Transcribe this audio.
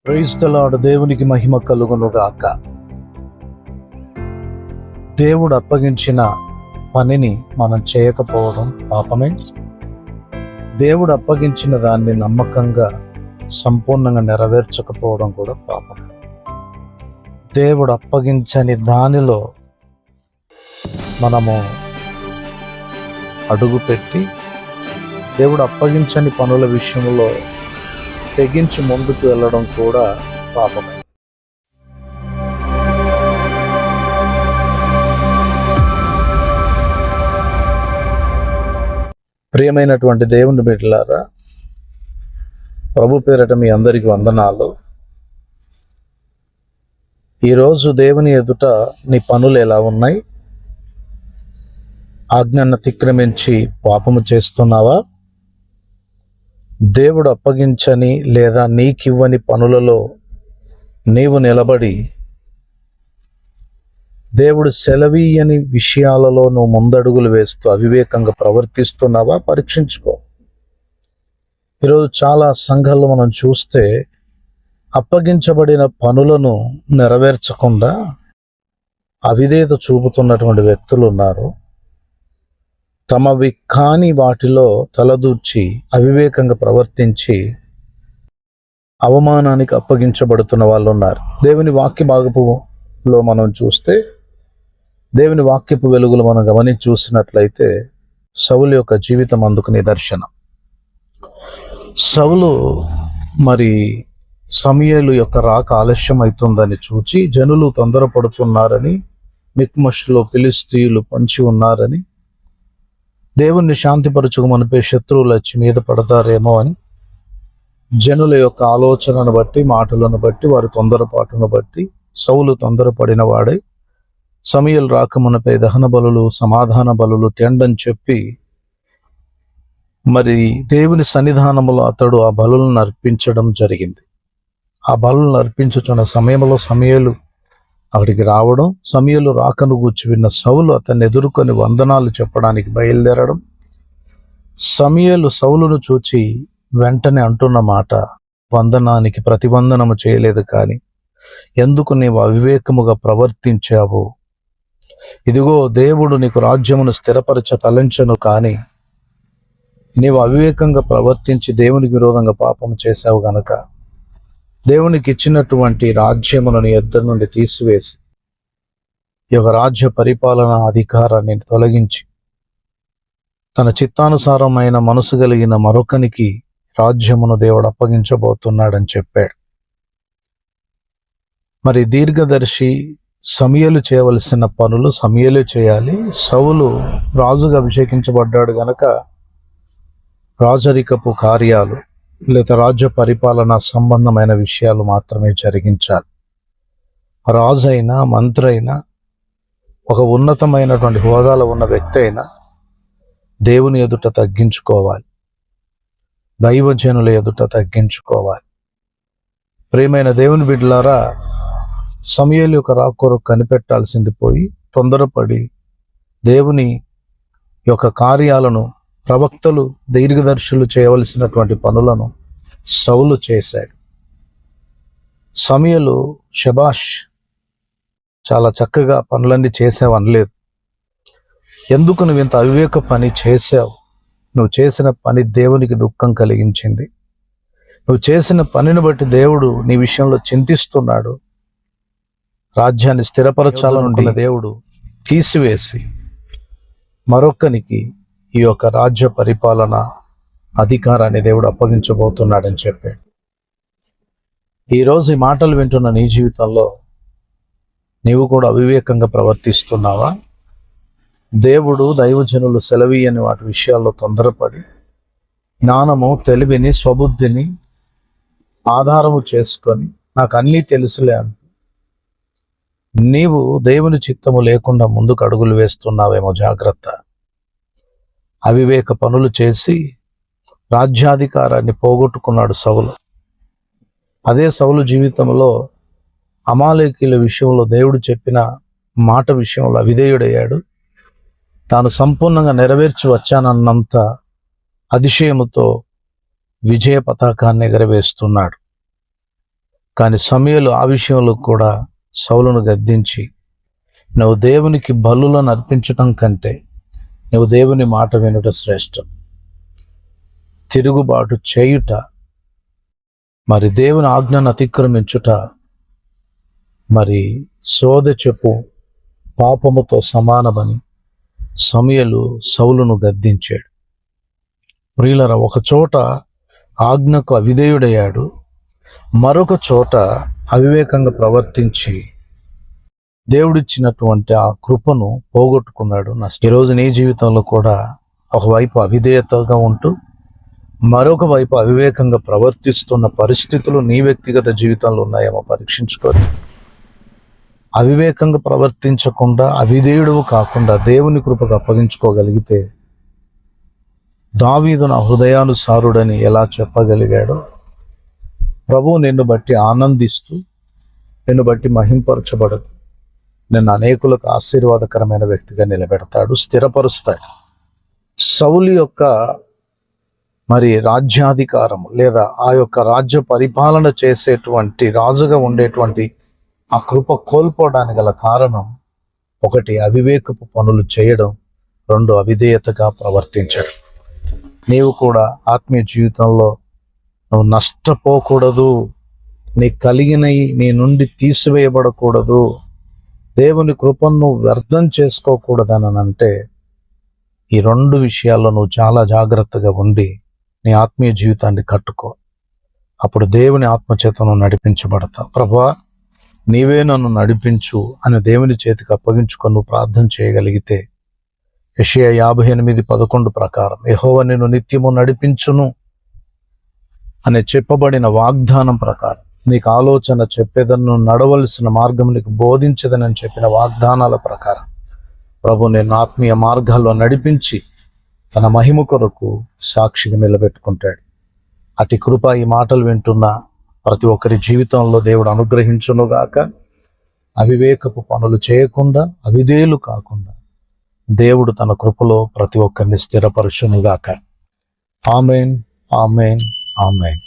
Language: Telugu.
Praise the lord. దేవునికి మహిమ కలుగును గాక. దేవుడు అప్పగించిన పనిని మనం చేయకపోవడం పాపమే. దేవుడు అప్పగించిన దాన్ని నమ్మకంగా సంపూర్ణంగా నెరవేర్చకపోవడం కూడా పాపమే. దేవుడు అప్పగించని దానిలో మనము అడుగుపెట్టి దేవుడు అప్పగించని పనుల విషయంలో తెగించి ముందుకు వెళ్ళడం కూడా పాపమే. ప్రియమైనటువంటి దేవుని బిడ్డలారా, ప్రభు పేరట మీ అందరికీ వందనాలు. ఈరోజు దేవుని ఎదుట నీ పనులు ఎలా ఉన్నాయి? ఆజ్ఞను అతిక్రమించి పాపము చేస్తున్నావా? దేవుడు అప్పగించని లేదా నీకివ్వని పనులలో నీవు నిలబడి దేవుడు సెలవీయని విషయాలలో నువ్వు ముందడుగులు వేస్తూ అవివేకంగా ప్రవర్తిస్తున్నావా? పరీక్షించుకో. ఈరోజు చాలా సంఘాల్లో మనం చూస్తే అప్పగించబడిన పనులను నెరవేర్చకుండా అవిధేయత చూపుతున్నటువంటి వ్యక్తులు ఉన్నారు. తమవి కాని వాటిలో తలదూర్చి అవివేకంగా ప్రవర్తించి అవమానానికి అప్పగించబడుతున్న వాళ్ళు ఉన్నారు. దేవుని వాక్య భాగపులో మనం చూస్తే, దేవుని వాక్యపు వెలుగులు మనం గమనించి చూసినట్లయితే సౌలు యొక్క జీవితం అందుకు నిదర్శనం. సౌలు మరి సమూయేలు యొక్క రాక ఆలస్యం అవుతుందని చూచి జనులు తొందరపడుతున్నారని, మిక్మషులో ఫిలిష్తీయులు పొంచి ఉన్నారని, దేవుణ్ణి శాంతిపరచుకు మనపై శత్రువులు వచ్చి మీద పడతారేమో అని జనుల యొక్క ఆలోచనను బట్టి, మాటలను బట్టి, వారి తొందరపాటును బట్టి సౌలు తొందరపడిన వాడై సమూయేలు రాకమునపై దహన బలులు, సమాధాన బలులు తెండని చెప్పి మరి దేవుని సన్నిధానములో అతడు ఆ బలులను అర్పించడం జరిగింది. ఆ బలులను అర్పించుచున్న సమయంలో సమూయేలు అక్కడికి రావడం, సమూయేలు రాకను గూర్చి విన్న సౌలు అతన్ని ఎదుర్కొని వందనాలు చెప్పడానికి బయలుదేరడం, సమూయేలు సౌలును చూచి వెంటనే అంటున్న మాట, వందనానికి ప్రతివందనము చేయలేదు కానీ ఎందుకు నీవు అవివేకముగా ప్రవర్తించావు? ఇదిగో దేవుడు నీకు రాజ్యమును స్థిరపరచ తలంచను కానీ నీవు అవివేకంగా ప్రవర్తించి దేవునికి విరోధంగా పాపము చేశావు గనక దేవునికి ఇచ్చినటువంటి రాజ్యమును నీ యొద్ద నుండి తీసివేసి ఈ యొక్క రాజ్య పరిపాలన అధికారాన్ని తొలగించి తన చిత్తానుసారమైన మనసు కలిగిన మరొకనికి రాజ్యమును దేవుడు అప్పగించబోతున్నాడని చెప్పాడు. మరి దీర్ఘదర్శి సమూయేలు చేయవలసిన పనులు సమూయేలు చేయాలి. సౌలు రాజుగా అభిషేకించబడ్డాడు గనక రాజరికపు కార్యాలు లేదా రాజ్య పరిపాలన సంబంధమైన విషయాలు మాత్రమే జరిగించాలి. రాజు అయినా, మంత్రి అయినా, ఒక ఉన్నతమైనటువంటి హోదాలో ఉన్న వ్యక్తి అయినా దేవుని ఎదుట తగ్గించుకోవాలి, దైవజనుల ఎదుట తగ్గించుకోవాలి. ప్రియమైన దేవుని బిడ్డలారా, సమూయేలు యొక్క రాకొరకు కనిపెట్టాల్సింది పోయి తొందరపడి దేవుని యొక్క కార్యాలను, ప్రవక్తలు, దీర్ఘదర్శులు చేయవలసినటువంటి పనులను సౌలు చేశాడు. సమూయేలు శబాష్, చాలా చక్కగా పనులన్నీ చేసావు అనలేదు. ఎందుకు నువ్వు ఇంత అవివేక పని చేశావు? నువ్వు చేసిన పని దేవునికి దుఃఖం కలిగించింది. నువ్వు చేసిన పనిని బట్టి దేవుడు నీ విషయంలో చింతిస్తున్నాడు. రాజ్యాన్ని స్థిరపరచాలనుకున్న దేవుడు తీసివేసి మరొకనికి ఈ యొక్క రాజ్య పరిపాలన అధికారాన్ని దేవుడు అప్పగించబోతున్నాడని చెప్పాడు. ఈరోజు ఈ మాటలు వింటున్న నీ జీవితంలో నీవు కూడా అవివేకంగా ప్రవర్తిస్తున్నావా? దేవుడు, దైవజనులు సెలవీయని వాటి విషయాల్లో తొందరపడి జ్ఞానము, తెలివిని, స్వబుద్ధిని ఆధారము చేసుకొని నాకు అన్నీ తెలుసులే అంటూ నీవు దేవుని చిత్తము లేకుండా ముందుకు అడుగులు వేస్తున్నావేమో జాగ్రత్త. అవివేక పనులు చేసి రాజ్యాధికారాన్ని పోగొట్టుకున్నాడు సౌలు. అదే సౌలు జీవితంలో అమాలేకీల విషయంలో దేవుడు చెప్పిన మాట విషయంలో అవిధేయుడయ్యాడు. తాను సంపూర్ణంగా నెరవేర్చి వచ్చానన్నంత అతిశయముతో విజయ పతాకాన్ని ఎగరవేస్తున్నాడు. కానీ సమూయేలు ఆ విషయంలో కూడా సౌలును గద్దించి, నువ్వు దేవునికి బలులను అర్పించటం కంటే నువ్వు దేవుని మాట వినుట శ్రేష్టం. తిరుగుబాటు చేయుట, మరి దేవుని ఆజ్ఞను అతిక్రమించుట, మరి సోదె చెప్పు పాపముతో సమానమని సమూయేలు సౌలును గద్దించాడు. ప్రియులరా, ఒక చోట ఆజ్ఞకు అవిధేయుడయ్యాడు, మరొక చోట అవివేకంగా ప్రవర్తించి దేవుడిచ్చినటువంటి ఆ కృపను పోగొట్టుకున్నాడు. ఈరోజు నీ జీవితంలో కూడా ఒకవైపు అవిధేయతగా ఉంటూ మరొక వైపు అవివేకంగా ప్రవర్తిస్తున్న పరిస్థితులు నీ వ్యక్తిగత జీవితంలో ఉన్నాయేమో పరీక్షించుకోరు. అవివేకంగా ప్రవర్తించకుండా, అవిధేయుడు కాకుండా దేవుని కృపకు అప్పగించుకోగలిగితే దావీదు నా హృదయానుసారుడని ఎలా చెప్పగలిగాడో, ప్రభువు నిన్ను బట్టి ఆనందిస్తూ నిన్ను బట్టి మహింపరచబడదు, నిన్ను అనేకులకు ఆశీర్వాదకరమైన వ్యక్తిగా నిలబెడతాడు, స్థిరపరుస్తాడు. సౌలు యొక్క మరి రాజ్యాధికారము లేదా ఆ యొక్క రాజ్య పరిపాలన చేసేటువంటి రాజుగా ఉండేటువంటి ఆ కృప కోల్పోవడానికి గల కారణం, ఒకటి అవివేకపు పనులు చేయడం, రెండు అవిధేయతగా ప్రవర్తించడం. నీవు కూడా ఆత్మీయ జీవితంలో నువ్వు నష్టపోకూడదు, నీ కలిగినవి నీ నుండి తీసివేయబడకూడదు, దేవుని కృపను వ్యర్థం చేసుకోకూడదని అంటే ఈ రెండు విషయాల్లో నువ్వు చాలా జాగ్రత్తగా ఉండి నీ ఆత్మీయ జీవితాన్ని కట్టుకో. అప్పుడు దేవుని ఆత్మచేతను నడిపించబడతావు. ప్రభువా, నీవే నన్ను నడిపించు అని దేవుని చేతికి అప్పగించుకొని నువ్వు ప్రార్థన చేయగలిగితే, యెషయా 58:11 ప్రకారం యెహోవా నిన్ను నిత్యము నడిపించును అని చెప్పబడిన వాగ్దానం ప్రకారం, నీకు ఆలోచన చెప్పేదను, నడవలసిన మార్గం నీకు బోధించదనని చెప్పిన వాగ్దానాల ప్రకారం ప్రభు నిన్ను ఆత్మీయ మార్గాల్లో నడిపించి తన మహిమ కొరకు సాక్షిగా నిలబెట్టుకుంటాడు. అటు కృప ఈ మాటలు వింటున్న ప్రతి ఒక్కరి జీవితంలో దేవుడు అనుగ్రహించునుగాక. అవివేకపు పనులు చేయకుండా, అవిధేయులు కాకుండా దేవుడు తన కృపలో ప్రతి ఒక్కరిని స్థిరపరచునుగాక. ఆమేన్, ఆమేన్, ఆమేన్.